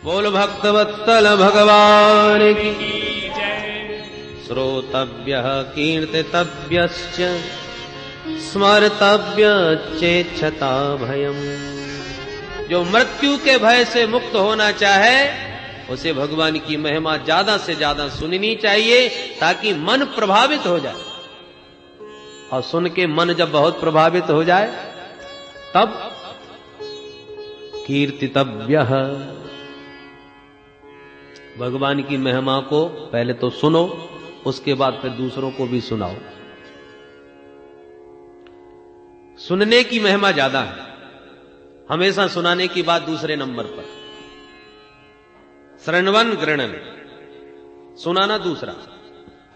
बोल भक्तवत्सल भगवान की जय। श्रोतव्यः कीर्तितव्यश्च स्मर्तव्य चेच्छता भयम्। जो मृत्यु के भय से मुक्त होना चाहे उसे भगवान की महिमा ज्यादा से ज्यादा सुननी चाहिए ताकि मन प्रभावित हो जाए। और सुन के मन जब बहुत प्रभावित हो जाए तब कीर्तितव्यः, भगवान की महिमा को पहले तो सुनो, उसके बाद फिर दूसरों को भी सुनाओ। सुनने की महिमा ज्यादा है, हमेशा सुनाने की बात दूसरे नंबर पर। श्रवण गृणन, सुनाना दूसरा,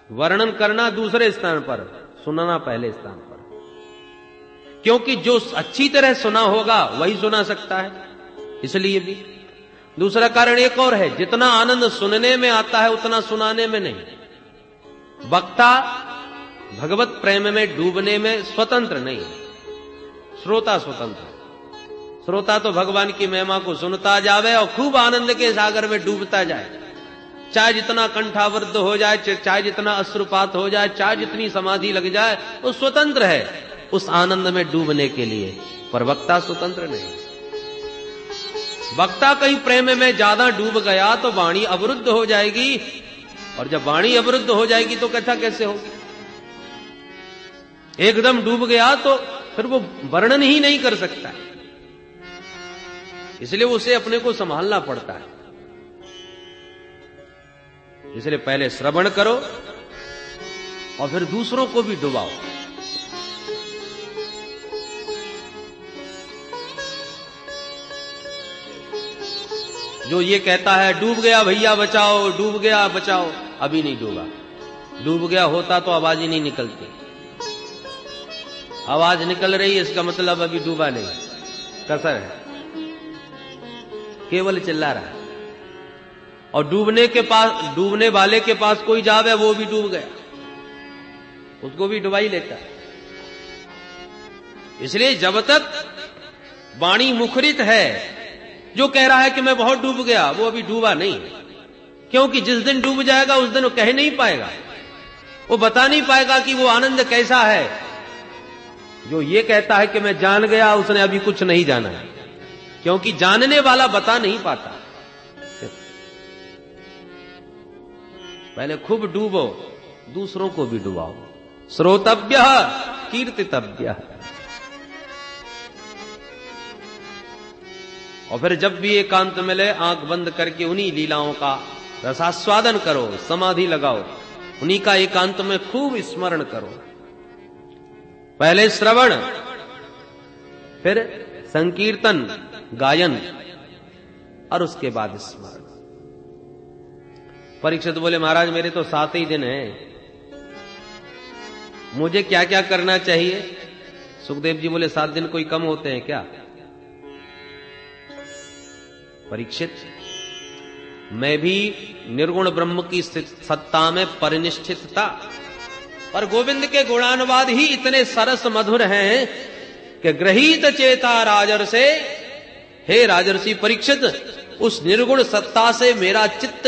वर्णन करना दूसरे स्थान पर, सुनाना पहले स्थान पर। क्योंकि जो अच्छी तरह सुना होगा वही सुना सकता है, इसलिए भी। दूसरा कारण एक और है, जितना आनंद सुनने में आता है उतना सुनाने में नहीं। वक्ता भगवत प्रेम में डूबने में स्वतंत्र नहीं है, श्रोता स्वतंत्र। श्रोता तो भगवान की महिमा को सुनता जावे और खूब आनंद के सागर में डूबता जाए, चाहे जितना कंठावृद्ध हो जाए, चाहे जितना अश्रुपात हो जाए, चाहे जितनी समाधि लग जाए, वो स्वतंत्र है उस आनंद में डूबने के लिए। पर वक्ता स्वतंत्र नहीं। वक्ता कहीं प्रेम में ज्यादा डूब गया तो वाणी अवरुद्ध हो जाएगी, और जब वाणी अवरुद्ध हो जाएगी तो कथा कैसे होगी। एकदम डूब गया तो फिर वो वर्णन ही नहीं कर सकता, इसलिए उसे अपने को संभालना पड़ता है। इसलिए पहले श्रवण करो और फिर दूसरों को भी डुबाओ। जो ये कहता है डूब गया भैया बचाओ, डूब गया बचाओ, अभी नहीं डूबा। डूब गया होता तो आवाज ही नहीं निकलती। आवाज निकल रही है इसका मतलब अभी डूबा नहीं, कसर है, केवल चिल्ला रहा है। और डूबने वाले के पास कोई जावे वो भी डूब गया, उसको भी डुबा ही लेता है। इसलिए जब तक वाणी मुखरित है, जो कह रहा है कि मैं बहुत डूब गया, वो अभी डूबा नहीं, क्योंकि जिस दिन डूब जाएगा उस दिन वो कह नहीं पाएगा, वो बता नहीं पाएगा कि वो आनंद कैसा है। जो ये कहता है कि मैं जान गया, उसने अभी कुछ नहीं जाना है, क्योंकि जानने वाला बता नहीं पाता। पहले खूब डूबो, दूसरों को भी डुबाओ। श्रोतव्य कीर्तितव्य। और फिर जब भी एकांत मिले आंख बंद करके उन्हीं लीलाओं का रसास्वादन करो, समाधि लगाओ, उन्हीं का एकांत में खूब स्मरण करो। पहले श्रवण, फिर संकीर्तन गायन, और उसके बाद स्मरण। परीक्षित बोले महाराज मेरे तो 7 ही दिन हैं, मुझे क्या क्या करना चाहिए? सुखदेव जी बोले 7 दिन कोई कम होते हैं क्या? परीक्षित, मैं भी निर्गुण ब्रह्म की सत्ता में परिनिष्ठित था, पर गोविंद के गुणानुवाद ही इतने सरस मधुर हैं कि गृहीत चेता राजर्षे, हे राजर्षि परीक्षित, उस निर्गुण सत्ता से मेरा चित्त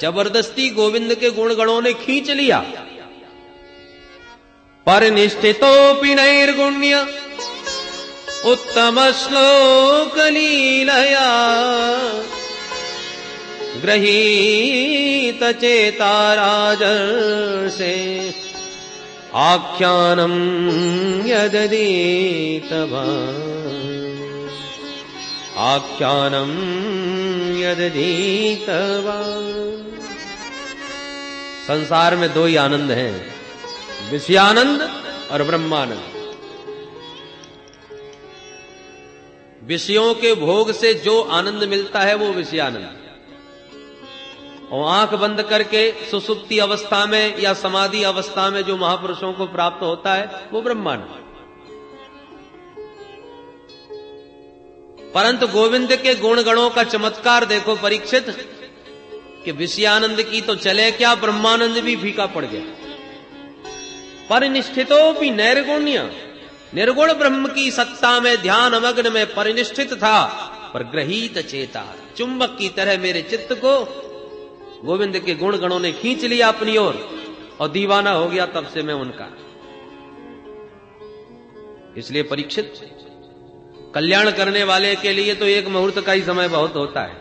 जबरदस्ती गोविंद के गुण गणों ने खींच लिया। परिनिष्ठितोऽपि नैर्गुण्य उत्तम श्लोक लीलया गृहीत चेता राजर्षे आख्यानम यदधीतवान्, आख्यानम यदधीतवान्। संसार में 2 ही आनंद हैं, विषयानंद और ब्रह्मानंद। विषयों के भोग से जो आनंद मिलता है वो विषयानंद, और आंख बंद करके सुसुप्ति अवस्था में या समाधि अवस्था में जो महापुरुषों को प्राप्त होता है वो ब्रह्मानंद। परंतु गोविंद के गुण गणों का चमत्कार देखो परीक्षित, कि विषयानंद की तो चले क्या, ब्रह्मानंद भी फीका पड़ गया। परिनिष्ठितोऽपि नैर्गुण्य, निर्गुण ब्रह्म की सत्ता में ध्यान मग्न में परिनिष्ठित था, प्रगृहीत चेता, चुंबक की तरह मेरे चित्त को गोविंद के गुण गणों ने खींच लिया अपनी ओर और दीवाना हो गया तब से मैं उनका। इसलिए परीक्षित, कल्याण करने वाले के लिए तो एक मुहूर्त का ही समय बहुत होता है।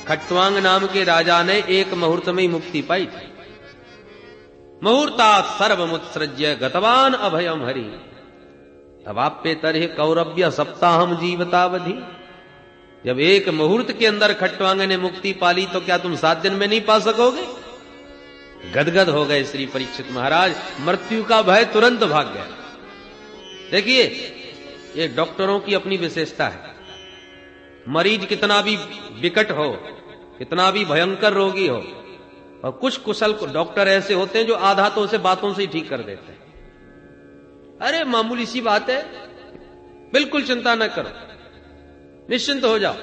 खट्वांग नाम के राजा ने एक मुहूर्त में ही मुक्ति पाई थी। मुहूर्तात् सर्वमुत्सृज्य गतवान अभयम हरि, तवाप्य तरह कौरव्य सप्ताहम जीवतावधि। जब एक मुहूर्त के अंदर खट्वांग ने मुक्ति पाली तो क्या तुम 7 दिन में नहीं पा सकोगे? गदगद हो गए श्री परीक्षित महाराज, मृत्यु का भय तुरंत भाग गया। देखिए, ये डॉक्टरों की अपनी विशेषता है। मरीज कितना भी विकट हो, कितना भी भयंकर रोगी हो, और कुछ कुशल डॉक्टर ऐसे होते हैं जो आधा तो उसे बातों से ही ठीक कर देते हैं। अरे मामूली सी बात है, बिल्कुल चिंता न करो, निश्चिंत हो जाओ।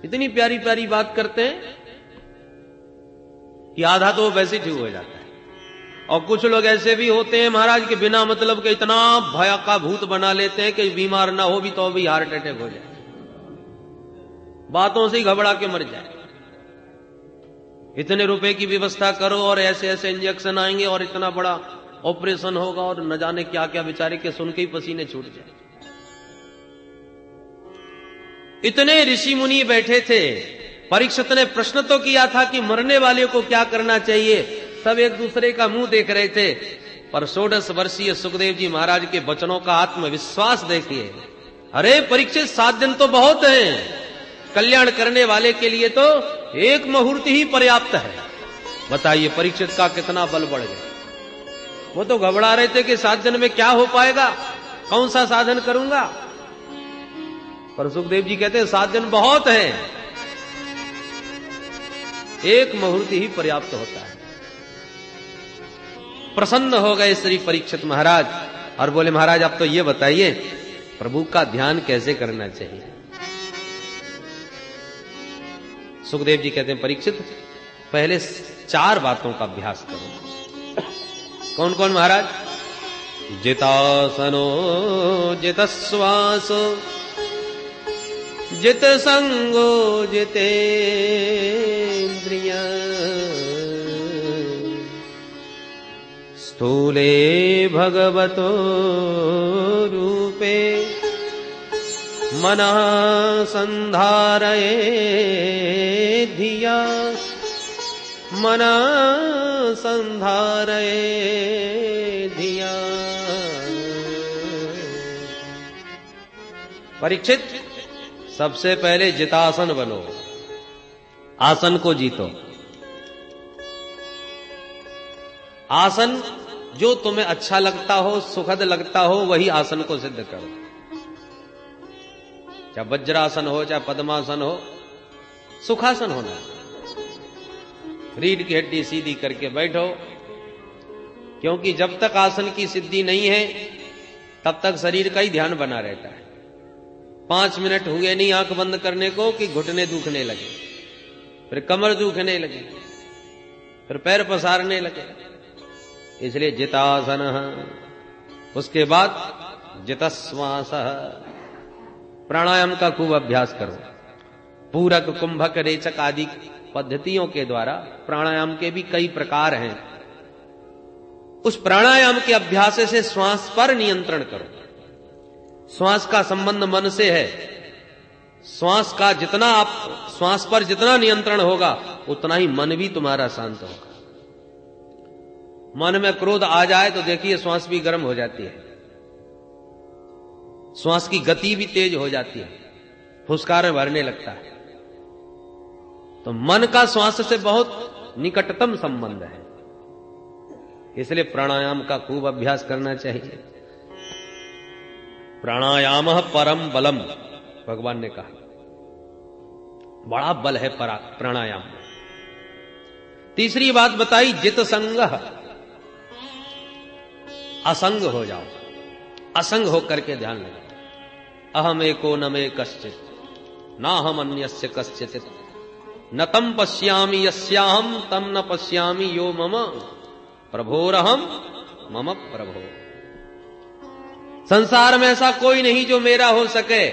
इतनी प्यारी प्यारी बात करते हैं कि आधा तो वैसे ठीक हो जाता है। और कुछ लोग ऐसे भी होते हैं महाराज के बिना मतलब के इतना भय का भूत बना लेते हैं कि बीमार ना हो भी तो भी हार्ट अटैक हो जाए, बातों से ही घबरा के मर जाए। इतने रुपए की व्यवस्था करो और ऐसे ऐसे इंजेक्शन आएंगे और इतना बड़ा ऑपरेशन होगा और न जाने क्या क्या, बेचारे के सुन के ही पसीने छूट जाए। इतने ऋषि मुनि बैठे थे, परीक्षित ने प्रश्न तो किया था कि मरने वाले को क्या करना चाहिए। सब एक दूसरे का मुंह देख रहे थे, पर 16 वर्षीय सुखदेव जी महाराज के वचनों का आत्मविश्वास देखिए। अरे परीक्षित, 7 दिन तो बहुत हैं, कल्याण करने वाले के लिए तो एक मुहूर्त ही पर्याप्त है। बताइए परीक्षित का कितना बल बढ़ गया। वो तो घबरा रहे थे कि 7 दिन में क्या हो पाएगा, कौन सा साधन करूंगा। पर सुखदेव जी कहते हैं 7 दिन बहुत हैं, एक मुहूर्त ही पर्याप्त होता है। प्रसन्न हो गए श्री परीक्षित महाराज और बोले, महाराज आप तो ये बताइए प्रभु का ध्यान कैसे करना चाहिए। सुखदेव जी कहते हैं, परीक्षित पहले 4 बातों का अभ्यास करो। कौन कौन महाराज? जितासनो जितश्वासो जित संगो जितेन्द्रिय स्थूले भगवतो रूपे मनः संधारये धिया मनः संधारये धिया। परीक्षित, सबसे पहले जितासन बनो, आसन को जीतो। आसन जो तुम्हें अच्छा लगता हो, सुखद लगता हो, वही आसन को सिद्ध करो। चाहे वज्रासन हो, चाहे पद्मासन हो, सुखासन होना। रीढ़ की हड्डी सीधी करके बैठो, क्योंकि जब तक आसन की सिद्धि नहीं है तब तक शरीर का ही ध्यान बना रहता है। 5 मिनट हुए नहीं आंख बंद करने को कि घुटने दुखने लगे, फिर कमर दुखने लगे, फिर पैर पसारने लगे। इसलिए जितासन, उसके बाद जितश्वास, प्राणायाम का खूब अभ्यास करो। पूरक, कुंभक, रेचक आदि पद्धतियों के द्वारा प्राणायाम के भी कई प्रकार हैं। उस प्राणायाम के अभ्यास से श्वास पर नियंत्रण करो। श्वास का संबंध मन से है। श्वास का जितना आप श्वास पर जितना नियंत्रण होगा उतना ही मन भी तुम्हारा शांत होगा। मन में क्रोध आ जाए तो देखिए श्वास भी गर्म हो जाती है, श्वास की गति भी तेज हो जाती है, फुसकार भरने लगता है। तो मन का श्वास से बहुत निकटतम संबंध है, इसलिए प्राणायाम का खूब अभ्यास करना चाहिए। प्राणायाम परम बलम, भगवान ने कहा बड़ा बल है प्राणायाम में। तीसरी बात बताई जित संग, असंग हो जाओ, असंग होकर के ध्यान लगाओ। अहम एको न मे कश्चित ना हम अन्यस्य कश्चित न तम पश्यामि यस्याहम तम न पश्यामि यो मम प्रभोरहम मम प्रभो। संसार में ऐसा कोई नहीं जो मेरा हो सके,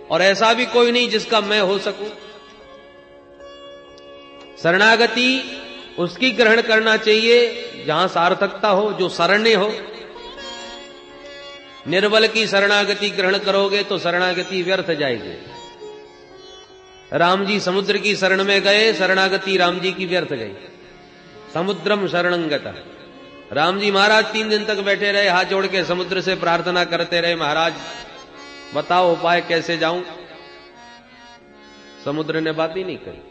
और ऐसा भी कोई नहीं जिसका मैं हो सकूं। शरणागति उसकी ग्रहण करना चाहिए जहां सार्थकता हो, जो शरण्य हो। निर्बल की शरणागति ग्रहण करोगे तो शरणागति व्यर्थ जाएगी। राम जी समुद्र की शरण में गए, शरणागति राम जी की व्यर्थ गई। समुद्रम शरणंगता। राम जी महाराज 3 दिन तक बैठे रहे, हाथ जोड़ के समुद्र से प्रार्थना करते रहे, महाराज बताओ उपाय कैसे जाऊं। समुद्र ने बात ही नहीं करी,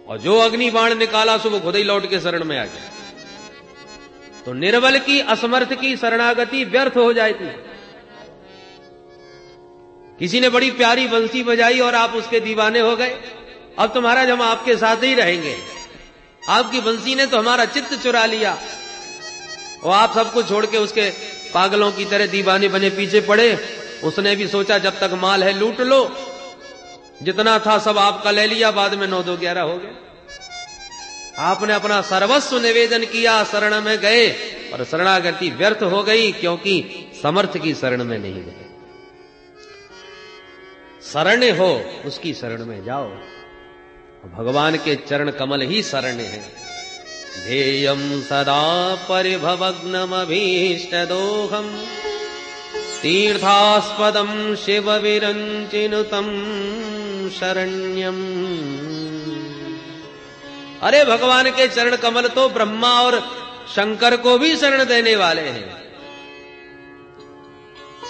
और जो अग्नि बाण निकाला सो वो खुद ही लौट के शरण में आ गया। तो निर्बल की, असमर्थ की शरणागति व्यर्थ हो जाती है। किसी ने बड़ी प्यारी बंसी बजाई और आप उसके दीवाने हो गए, अब तो महाराज हम आपके साथ ही रहेंगे, आपकी बंसी ने तो हमारा चित्त चुरा लिया। और आप सबको छोड़ के उसके पागलों की तरह दीवाने बने पीछे पड़े। उसने भी सोचा जब तक माल है लूट लो, जितना था सब आपका ले लिया, बाद में 9 2 11 हो गया। आपने अपना सर्वस्व निवेदन किया, शरण में गए, और शरणागति व्यर्थ हो गई, क्योंकि समर्थ की शरण में नहीं गए। शरण्य हो उसकी शरण में जाओ। भगवान के चरण कमल ही शरण्य है। ध्येयं सदा परिभवग्नमभीष्टदोहम् तीर्थास्पदं शिव विरंचिनुतं शरण्यम्। अरे भगवान के चरण कमल तो ब्रह्मा और शंकर को भी शरण देने वाले हैं।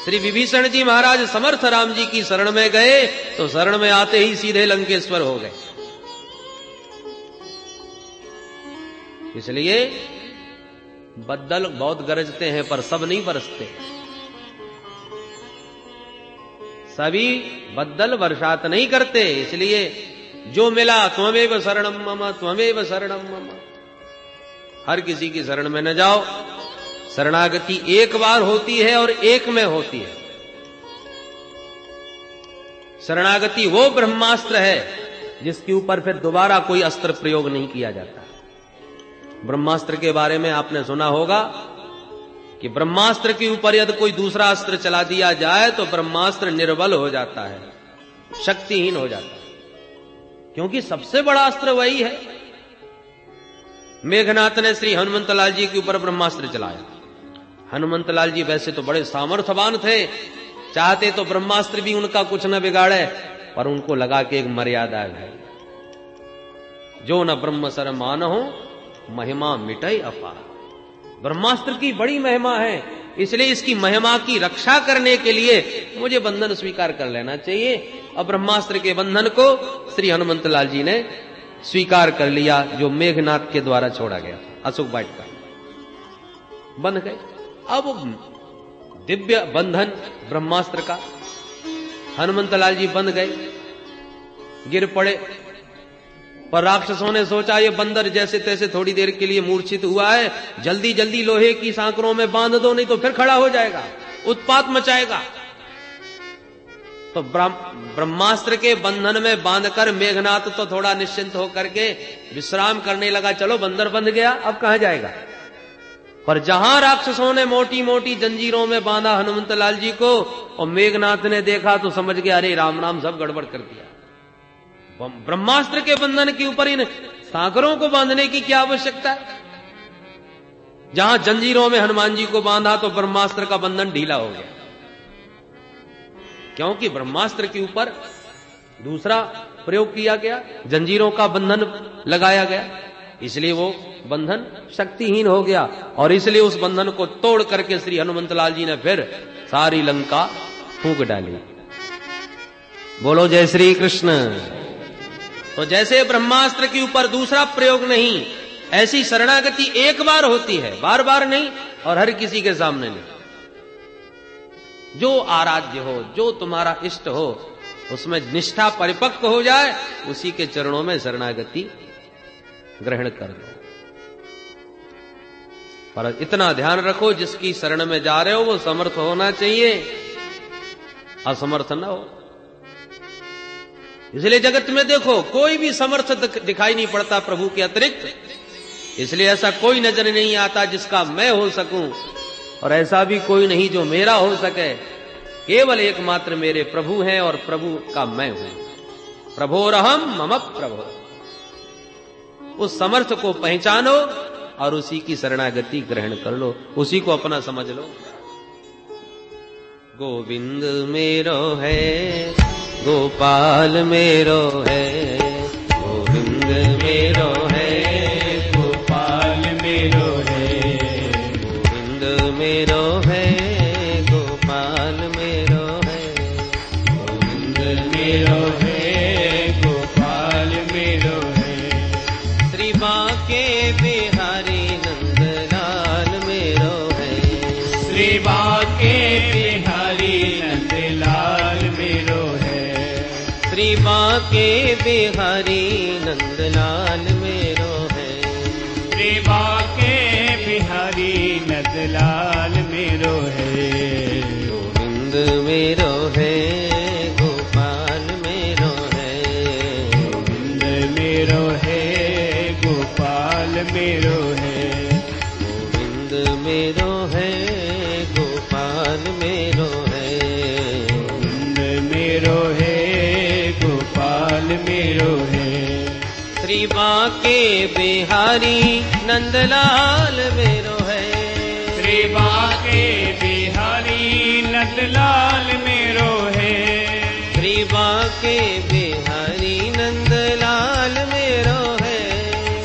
श्री विभीषण जी महाराज समर्थ राम जी की शरण में गए तो शरण में आते ही सीधे लंकेश्वर हो गए। इसलिए बद्दल बहुत गरजते हैं पर सब नहीं बरसते। सभी बद्दल बरसात नहीं करते। इसलिए जो मिला त्वमेव शरणम मम, त्वमेव शरणम मम। हर किसी की शरण में न जाओ। शरणागति एक बार होती है और एक में होती है। शरणागति वो ब्रह्मास्त्र है जिसके ऊपर फिर दोबारा कोई अस्त्र प्रयोग नहीं किया जाता। ब्रह्मास्त्र के बारे में आपने सुना होगा कि ब्रह्मास्त्र के ऊपर यदि कोई दूसरा अस्त्र चला दिया जाए तो ब्रह्मास्त्र निर्बल हो जाता है, शक्तिहीन हो जाता है, क्योंकि सबसे बड़ा अस्त्र वही है। मेघनाथ ने श्री हनुमंतलाल जी के ऊपर ब्रह्मास्त्र चलाया। हनुमंतलाल जी वैसे तो बड़े सामर्थ्यवान थे, चाहते तो ब्रह्मास्त्र भी उनका कुछ न बिगाड़े, पर उनको लगा कि एक मर्यादा है। जो न ब्रह्म सर मान हो महिमा मिटई अपार। ब्रह्मास्त्र की बड़ी महिमा है, इसलिए इसकी महिमा की रक्षा करने के लिए मुझे बंधन स्वीकार कर लेना चाहिए। और ब्रह्मास्त्र के बंधन को श्री हनुमंतलाल जी ने स्वीकार कर लिया, जो मेघनाथ के द्वारा छोड़ा गया अशोक वाटिका बंध गए। अब दिव्य बंधन ब्रह्मास्त्र का, हनुमंतलाल जी बंध गए, गिर पड़े। पर राक्षसों ने सोचा ये बंदर जैसे तैसे थोड़ी देर के लिए मूर्छित हुआ है, जल्दी जल्दी लोहे की सांकरों में बांध दो, नहीं तो फिर खड़ा हो जाएगा, उत्पात मचाएगा। तो ब्रह्मास्त्र के बंधन में बांधकर मेघनाथ तो थोड़ा निश्चिंत होकर के विश्राम करने लगा। चलो बंदर बंध गया, अब कहां जाएगा। पर जहां राक्षसों ने मोटी मोटी जंजीरों में बांधा हनुमंतलाल जी को, और मेघनाथ ने देखा तो समझ गया अरे राम राम, सब गड़बड़ कर दिया। ब्रह्मास्त्र के बंधन के ऊपर इन सांकरों को बांधने की क्या आवश्यकता है। जहां जंजीरों में हनुमान जी को बांधा तो ब्रह्मास्त्र का बंधन ढीला हो गया, क्योंकि ब्रह्मास्त्र के ऊपर दूसरा प्रयोग किया गया, जंजीरों का बंधन लगाया गया, इसलिए वो बंधन शक्तिहीन हो गया। और इसलिए उस बंधन को तोड़ करके श्री हनुमंतलाल जी ने फिर सारी लंका फूंक डाली। बोलो जय श्री कृष्ण। तो जैसे ब्रह्मास्त्र के ऊपर दूसरा प्रयोग नहीं, ऐसी शरणागति एक बार होती है, बार बार नहीं, और हर किसी के सामने नहीं। जो आराध्य हो, जो तुम्हारा इष्ट हो, उसमें निष्ठा परिपक्व हो जाए, उसी के चरणों में शरणागति ग्रहण कर दो। पर इतना ध्यान रखो, जिसकी शरण में जा रहे हो वो समर्थ होना चाहिए, असमर्थ न हो। इसलिए जगत में देखो कोई भी समर्थ दिखाई नहीं पड़ता प्रभु के अतिरिक्त। इसलिए ऐसा कोई नजर नहीं आता जिसका मैं हो सकूं, और ऐसा भी कोई नहीं जो मेरा हो सके। केवल एकमात्र मेरे प्रभु हैं और प्रभु का मैं हूं। प्रभोरहम मम प्रभो। उस समर्थ को पहचानो और उसी की शरणागति ग्रहण कर लो, उसी को अपना समझ लो। गोविंद मेरो है, गोपाल मेरो है, गोविंद मेरो है, गोपाल मेरो है, गोविंद मेरो है, गोपाल मेरो है, गोविंद मेरो है, गोपाल मेरो है। श्री बांके बिहारी नंदलाल मेरो है, श्री बांके बिहारी नंदलाल मेरो है, श्री बांके बिहारी नंदलाल मेरो है, श्री बांके बिहारी नंदलाल मेरो है। गोविंद मेरो है, गोपाल मेरो है, गोविंद मेरो है, गोपाल मेरो है, गोविंद मेरो है, गोपाल मेरो है, गोविंद मेरो है, गोपाल मेरो है। श्री बांके बिहारी नंदलाल मेरो है, श्री बांके बिहारी नंदलाल मेरो है, श्री बांके बिहारी नंदलाल मेरो है,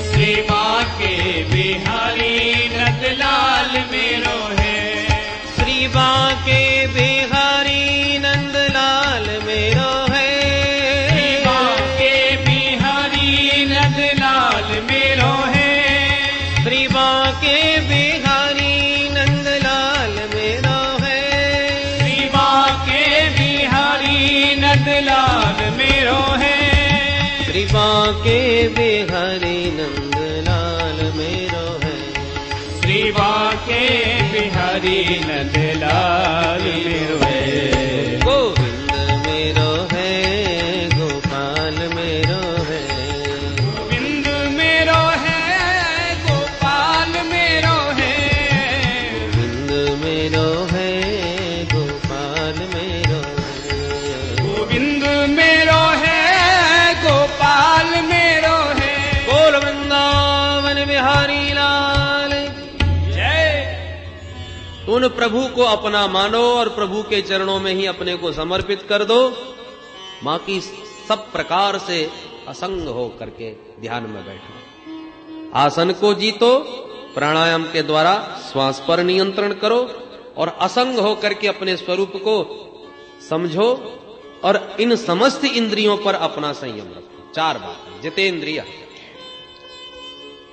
श्री बांके बिहारी नंदलाल मेरो है, श्री बांके बिहारी नंदलाल मेरो है, श्री बांके बिहारी नंदलाल मेरो है, श्री बांके बिहारी नंदलाल मेरो है, श्री बांके बिहारी नंदलाल मेरो है, श्री बांके बिहारी नंदलाल मेरो है, श्री बांके बिहारी नंदलाल मेरो है। गोविंद मेरो है, गोपाल मेरो है, गोविंद मेरो है, गोपाल मेरो है, गोविंद मेरो है, गोपाल मेरो है, गोविंद मेरो है, गोपाल मेरो है। बोल वृंदावन बिहारी लाल जय। उन प्रभु को अपना मानो और प्रभु के चरणों में ही अपने को समर्पित कर दो। बाकी सब प्रकार से असंग हो करके ध्यान में बैठो। आसन को जीतो, प्राणायाम के द्वारा श्वास पर नियंत्रण करो और असंग हो करके अपने स्वरूप को समझो और इन समस्त इंद्रियों पर अपना संयम रखो। 4 बात। जितेंद्रिय,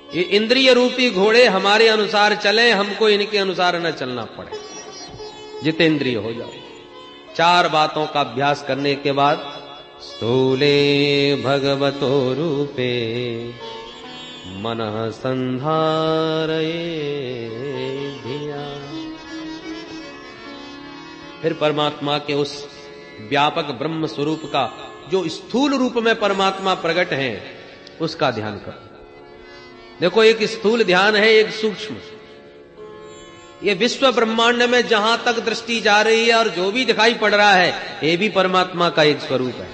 ये इंद्रिय रूपी घोड़े हमारे अनुसार चले, हमको इनके अनुसार न चलना पड़े। जितेंद्रिय हो जाओ। 4 बातों का अभ्यास करने के बाद स्थूले भगवतो रूपे मनः संधारये धिया। फिर परमात्मा के उस व्यापक ब्रह्म स्वरूप का जो स्थूल रूप में परमात्मा प्रकट है उसका ध्यान करो। देखो, एक स्थूल ध्यान है, एक सूक्ष्म। ये विश्व ब्रह्मांड में जहां तक दृष्टि जा रही है और जो भी दिखाई पड़ रहा है ये भी परमात्मा का एक स्वरूप है।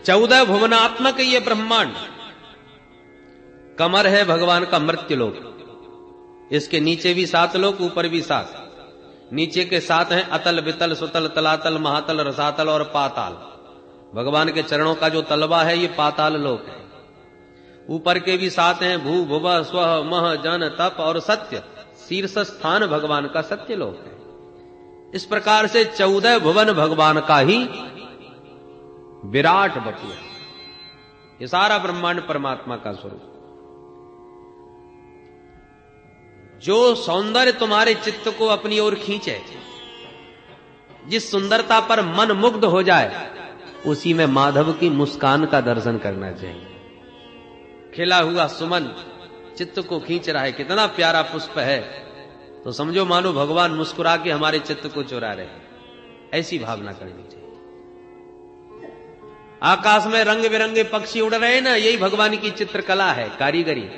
14 भुवनात्मक ये ब्रह्मांड। कमर है भगवान का मृत्युलोक, इसके नीचे भी 7 लोक, ऊपर भी 7। नीचे के 7 हैं अतल, वितल, सुतल, तलातल, महातल, रसातल और पाताल। भगवान के चरणों का जो तलवा है ये पाताल लोक है। ऊपर के भी 7 हैं भू, भुव, स्व, मह, जन, तप और सत्य। शीर्ष स्थान भगवान का सत्य लोक है। इस प्रकार से 14 भुवन भगवान का ही विराट वपु है। ये सारा ब्रह्मांड परमात्मा का स्वरूप। जो सौंदर्य तुम्हारे चित्त को अपनी ओर खींचे, जिस सुंदरता पर मन मुग्ध हो जाए, उसी में माधव की मुस्कान का दर्शन करना चाहिए। खिला हुआ सुमन चित्त को खींच रहा है, कितना प्यारा पुष्प है, तो समझो मानो भगवान मुस्कुरा के हमारे चित्त को चुरा रहे हैं। ऐसी भावना करनी चाहिए। आकाश में रंग बिरंगे पक्षी उड़ रहे हैं ना, यही भगवान की चित्रकला है, कारीगरी।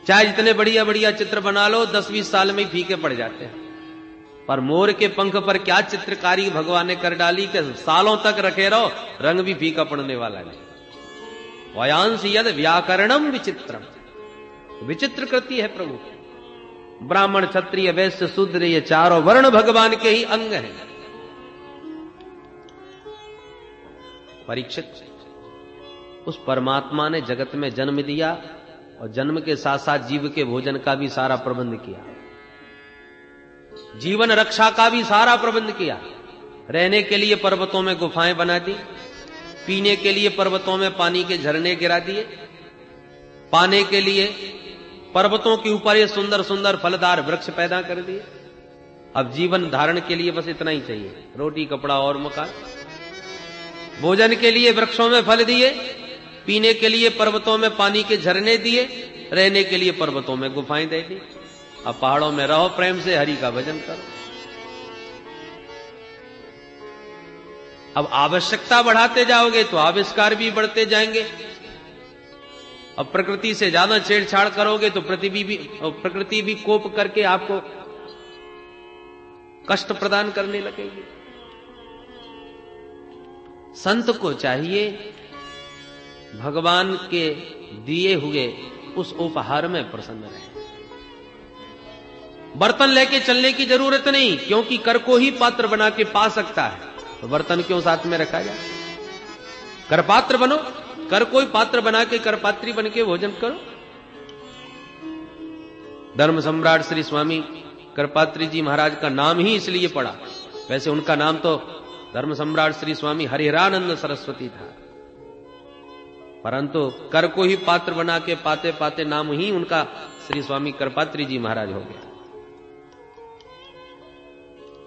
चाहे जितने बढ़िया बढ़िया चित्र बना लो, 10-20 साल में ही फीके पड़ जाते हैं। पर मोर के पंख पर क्या चित्रकारी भगवान ने कर डाली कि सालों तक रखे रहो, रंग भी फीका पड़ने वाला नहीं। वयांश यद व्याकरणम विचित्रम, विचित्र कृति है प्रभु। ब्राह्मण क्षत्रिय वैश्य शूद्र ये चारों वर्ण भगवान के ही अंग हैं। परीक्षित, उस परमात्मा ने जगत में जन्म दिया और जन्म के साथ साथ जीव के भोजन का भी सारा प्रबंध किया, जीवन रक्षा का भी सारा प्रबंध किया। रहने के लिए पर्वतों में गुफाएं बना दी, पीने के लिए पर्वतों में पानी के झरने गिरा दिए, पाने के लिए पर्वतों के ऊपर ये सुंदर सुंदर फलदार वृक्ष पैदा कर दिए। अब जीवन धारण के लिए बस इतना ही चाहिए, रोटी कपड़ा और मकान। भोजन के लिए वृक्षों में फल दिए, पीने के लिए पर्वतों में पानी के झरने दिए, रहने के लिए पर्वतों में गुफाएं दे दी। अब पहाड़ों में रहो, प्रेम से हरि का भजन करो। अब आवश्यकता बढ़ाते जाओगे तो आविष्कार भी बढ़ते जाएंगे। अब प्रकृति से ज्यादा छेड़छाड़ करोगे तो प्रकृति भी कोप करके आपको कष्ट प्रदान करने लगेगी। संत को चाहिए भगवान के दिए हुए उस उपहार में प्रसन्न रहे। बर्तन लेके चलने की जरूरत नहीं, क्योंकि कर को ही पात्र बना के पा सकता है, तो बर्तन क्यों साथ में रखा जाए। कर पात्र बनो, कर कोई पात्र बना के कर पात्री बन के भोजन करो। धर्म सम्राट श्री स्वामी करपात्री जी महाराज का नाम ही इसलिए पड़ा, वैसे उनका नाम तो धर्म सम्राट श्री स्वामी हरिहरानंद सरस्वती था, परंतु कर को ही पात्र बना के पाते पाते नाम ही उनका श्री स्वामी करपात्री जी महाराज हो गया।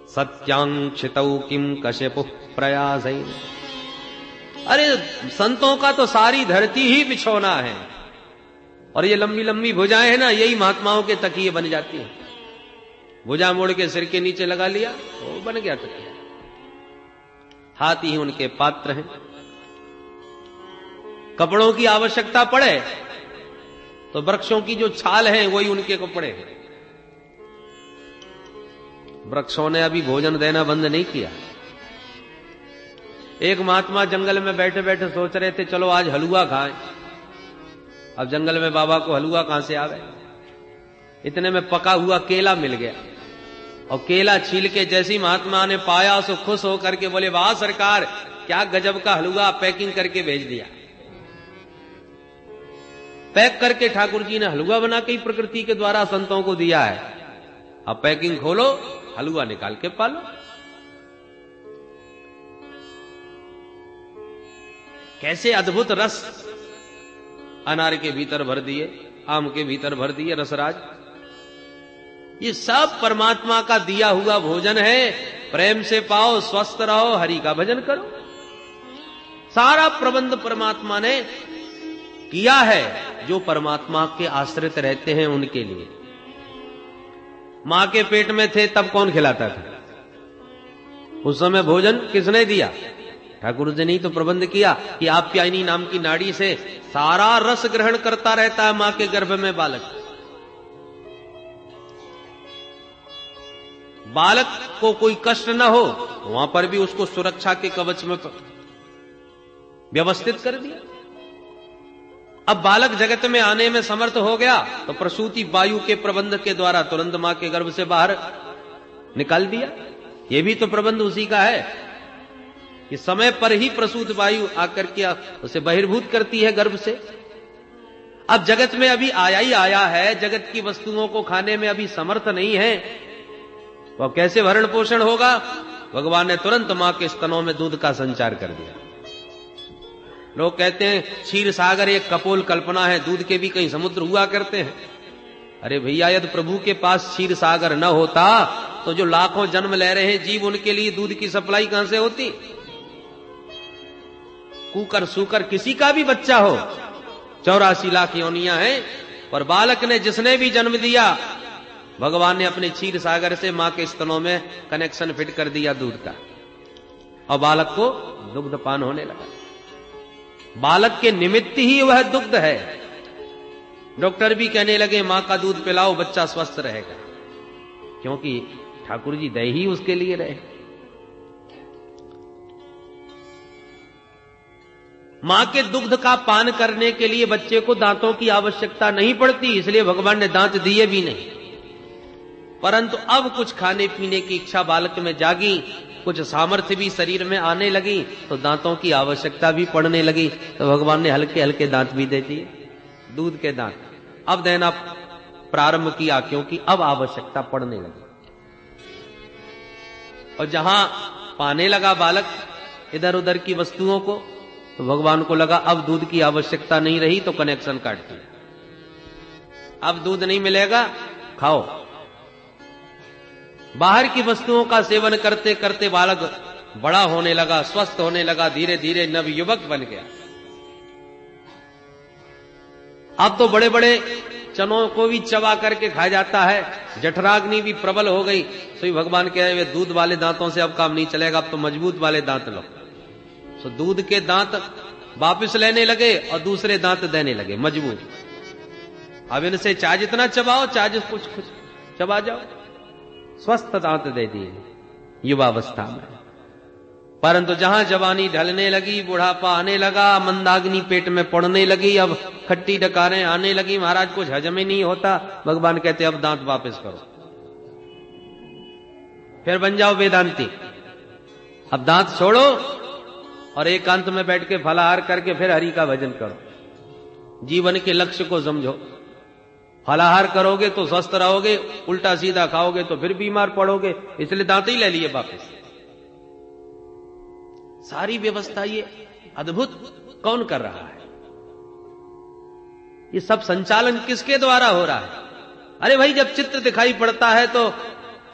सत्यांक्षितौ किम कश्यपु प्रयासैः, अरे संतों का तो सारी धरती ही बिछोना है, और ये लंबी लंबी भुजाएं हैं ना, यही महात्माओं के तकिए बन जाती है। भुजा मोड़ के सिर के नीचे लगा लिया, वो बन गया तकिया। हाथ ही उनके पात्र हैं। कपड़ों की आवश्यकता पड़े तो वृक्षों की जो छाल है वही उनके कपड़े हैं। वृक्षों ने अभी भोजन देना बंद नहीं किया। एक महात्मा जंगल में बैठे बैठे सोच रहे थे चलो आज हलवा खाएं। अब जंगल में बाबा को हलवा कहां से आ गए, इतने में पका हुआ केला मिल गया, और केला छील के जैसी महात्मा ने पाया सो खुश होकर के बोले वाह सरकार, क्या गजब का हलवा, पैकिंग करके भेज दिया। पैक करके ठाकुर जी ने हलवा बना के ही प्रकृति के द्वारा संतों को दिया है। अब पैकिंग खोलो, हलवा निकाल के पालो। कैसे अद्भुत रस अनार के भीतर भर दिए, आम के भीतर भर दिए रसराज। ये सब परमात्मा का दिया हुआ भोजन है। प्रेम से पाओ, स्वस्थ रहो, हरि का भजन करो। सारा प्रबंध परमात्मा ने किया है जो परमात्मा के आश्रित रहते हैं उनके लिए। मां के पेट में थे तब कौन खिलाता था? उस समय भोजन किसने दिया? ठाकुर जी ने तो प्रबंध किया कि आप्यायनी नाम की नाड़ी से सारा रस ग्रहण करता रहता है मां के गर्भ में बालक। बालक को कोई कष्ट न हो, वहां पर भी उसको सुरक्षा के कवच में व्यवस्थित कर दिया। अब बालक जगत में आने में समर्थ हो गया तो प्रसूति वायु के प्रबंध के द्वारा तुरंत मां के गर्भ से बाहर निकाल दिया। यह भी तो प्रबंध उसी का है कि समय पर ही प्रसूत वायु आकर के उसे बहिर्भूत करती है गर्भ से। अब जगत में अभी आया ही आया है, जगत की वस्तुओं को खाने में अभी समर्थ नहीं है, तो कैसे भरण पोषण होगा? भगवान ने तुरंत मां के स्तनों में दूध का संचार कर दिया। लोग कहते हैं क्षीर सागर एक कपोल कल्पना है, दूध के भी कहीं समुद्र हुआ करते हैं। अरे भैया, यदि प्रभु के पास क्षीर सागर न होता तो जो लाखों जन्म ले रहे हैं जीव, उनके लिए दूध की सप्लाई कहां से होती? कुकर सुकर किसी का भी बच्चा हो, 84 लाख योनियां हैं, पर बालक ने जिसने भी जन्म दिया, भगवान ने अपने क्षीर सागर से मां के स्तनों में कनेक्शन फिट कर दिया दूध का, और बालक को दुग्ध पान होने लगा। बालक के निमित्त ही वह दुग्ध है। डॉक्टर भी कहने लगे मां का दूध पिलाओ, बच्चा स्वस्थ रहेगा, क्योंकि ठाकुर जी दे ही उसके लिए रहे। मां के दुग्ध का पान करने के लिए बच्चे को दांतों की आवश्यकता नहीं पड़ती, इसलिए भगवान ने दांत दिए भी नहीं। परंतु अब कुछ खाने पीने की इच्छा बालक में जागी, कुछ सामर्थ्य भी शरीर में आने लगी, तो दांतों की आवश्यकता भी पड़ने लगी। तो भगवान ने हल्के हल्के दांत भी दे दिए, दूध के दांत अब देना प्रारंभ किया, क्योंकि अब आवश्यकता पड़ने लगी। और जहां पाने लगा बालक इधर उधर की वस्तुओं को, तो भगवान को लगा अब दूध की आवश्यकता नहीं रही, तो कनेक्शन काट दिया। अब दूध नहीं मिलेगा, खाओ। बाहर की वस्तुओं का सेवन करते करते बालक बड़ा होने लगा, स्वस्थ होने लगा, धीरे धीरे नवयुवक बन गया। अब तो बड़े बड़े चनों को भी चबा करके खा जाता है, जठराग्नि भी प्रबल हो गई। तो भगवान कह रहे दूध वाले दांतों से अब काम नहीं चलेगा, अब तो मजबूत वाले दांत लो। तो दूध के दांत वापस लेने लगे और दूसरे दांत देने लगे मजबूत। अब इनसे चाहे जितना चबाओ, चाहे कुछ कुछ चबा जाओ, स्वस्थ दांत दे दिए युवावस्था में। परंतु जहां जवानी ढलने लगी, बुढ़ापा आने लगा, मंदाग्नि पेट में पड़ने लगी, अब खट्टी डकारें आने लगी, महाराज कुछ हजम ही नहीं होता। भगवान कहते अब दांत वापस करो, फिर बन जाओ वेदांती। अब दांत छोड़ो और एकांत में बैठ के फलाहार करके फिर हरि का भजन करो। जीवन के लक्ष्य को समझो। फलाहार करोगे तो स्वस्थ रहोगे, उल्टा सीधा खाओगे तो फिर बीमार पड़ोगे, इसलिए दांत ही ले लिए वापस। सारी व्यवस्था ये अद्भुत कौन कर रहा है? ये सब संचालन किसके द्वारा हो रहा है? अरे भाई, जब चित्र दिखाई पड़ता है तो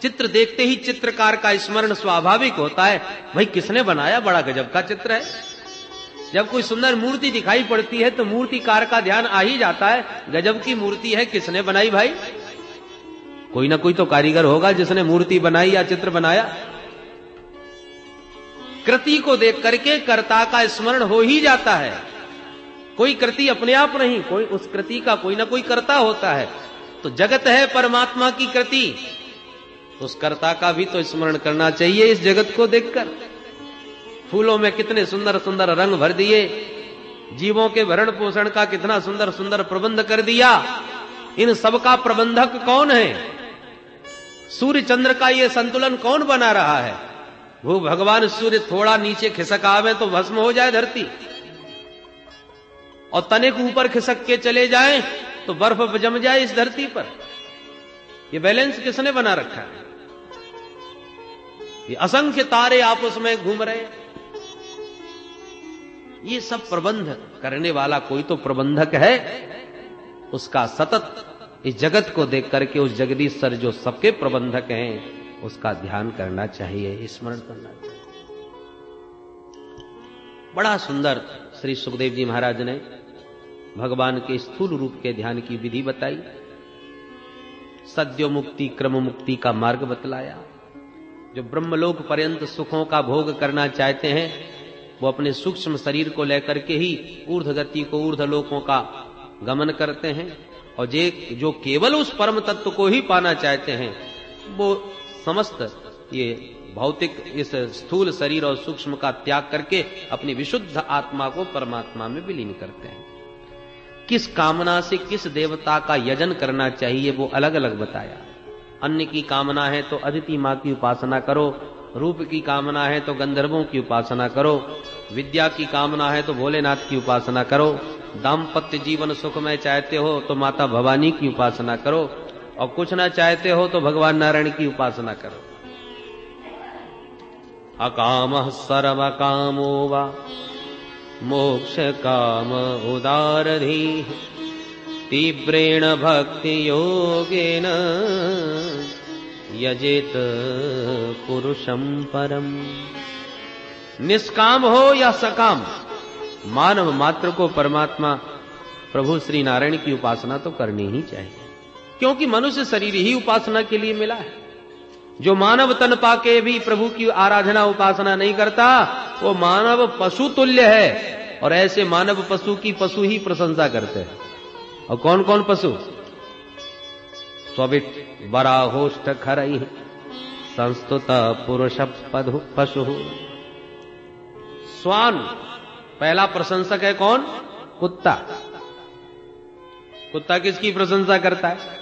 चित्र देखते ही चित्रकार का स्मरण स्वाभाविक होता है। भाई किसने बनाया, बड़ा गजब का चित्र है। जब कोई सुंदर मूर्ति दिखाई पड़ती है तो मूर्तिकार का ध्यान आ ही जाता है, गजब की मूर्ति है, किसने बनाई भाई? कोई ना कोई तो कारीगर होगा जिसने मूर्ति बनाई या चित्र बनाया। कृति को देख करके कर्ता का स्मरण हो ही जाता है। कोई कृति अपने आप नहीं, कोई उस कृति का कोई ना कोई कर्ता होता है। तो जगत है परमात्मा की कृति, उस कर्ता का भी तो स्मरण करना चाहिए। इस जगत को देखकर फूलों में कितने सुंदर सुंदर रंग भर दिए, जीवों के भरण पोषण का कितना सुंदर सुंदर प्रबंध कर दिया। इन सब का प्रबंधक कौन है? सूर्य चंद्र का ये संतुलन कौन बना रहा है? वो भगवान सूर्य थोड़ा नीचे खिसक आवे तो भस्म हो जाए धरती, और तनिक ऊपर खिसक के चले जाएं तो बर्फ जम जाए इस धरती पर। ये बैलेंस किसने बना रखा है? ये असंख्य तारे आपस में घूम रहे। ये सब प्रबंध करने वाला कोई तो प्रबंधक है। उसका सतत इस जगत को देख करके उस जगदीश्वर जो सबके प्रबंधक हैं उसका ध्यान करना चाहिए, स्मरण करना चाहिए। बड़ा सुंदर श्री सुखदेव जी महाराज ने भगवान के स्थूल रूप के ध्यान की विधि बताई, सद्यो मुक्ति क्रम मुक्ति का मार्ग बतलाया। जो ब्रह्मलोक पर्यंत सुखों का भोग करना चाहते हैं वो अपने सूक्ष्म शरीर को लेकर के ही ऊर्ध्व गति को, ऊर्ध्व लोकों का गमन करते हैं, और जो केवल उस परम तत्व को ही पाना चाहते हैं वो समस्त ये भौतिक इस स्थूल शरीर और सूक्ष्म का त्याग करके अपनी विशुद्ध आत्मा को परमात्मा में विलीन करते हैं। किस कामना से किस देवता का यजन करना चाहिए वो अलग अलग बताया। अन्न की कामना है तो अदिति मां की उपासना करो, रूप की कामना है तो गंधर्वों की उपासना करो, विद्या की कामना है तो भोलेनाथ की उपासना करो, दाम्पत्य जीवन सुखमय चाहते हो तो माता भवानी की उपासना करो, और कुछ ना चाहते हो तो भगवान नारायण की उपासना करो। अकामः सर्व कामो वा मोक्ष काम उदारधीः तीव्रेण भक्ति योगेन यजेत पुरुषं परम। निष्काम हो या सकाम, मानव मात्र को परमात्मा प्रभु श्री नारायण की उपासना तो करनी ही चाहिए, क्योंकि मनुष्य शरीर ही उपासना के लिए मिला है। जो मानव तन पाके भी प्रभु की आराधना उपासना नहीं करता वो मानव पशु तुल्य है, और ऐसे मानव पशु की पशु ही प्रशंसा करते हैं। और कौन कौन पशु? स्वबिट बराहोष्ठ खरई संस्तुत पुरुष पशु। स्वान पहला प्रशंसक है कौन? कुत्ता। कुत्ता किसकी प्रशंसा करता है?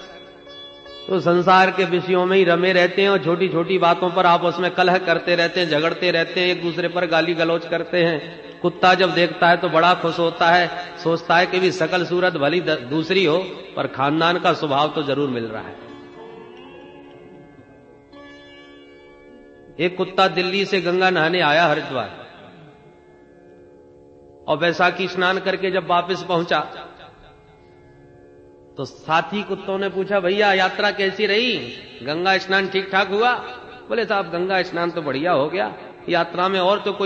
तो संसार के विषयों में ही रमे रहते हैं और छोटी छोटी बातों पर आपस में कलह करते रहते हैं, झगड़ते रहते हैं, एक दूसरे पर गाली गलौज करते हैं। कुत्ता जब देखता है तो बड़ा खुश होता है, सोचता है कि भी सकल सूरत भली दूसरी हो पर खानदान का स्वभाव तो जरूर मिल रहा है। एक कुत्ता दिल्ली से गंगा नहाने आया हरिद्वार, और वैशाखी स्नान करके जब वापस पहुंचा तो साथी कुत्तों ने पूछा, भैया यात्रा कैसी रही, गंगा स्नान ठीक ठाक हुआ? बोले साहब गंगा स्नान तो बढ़िया हो गया, यात्रा में और तो कोई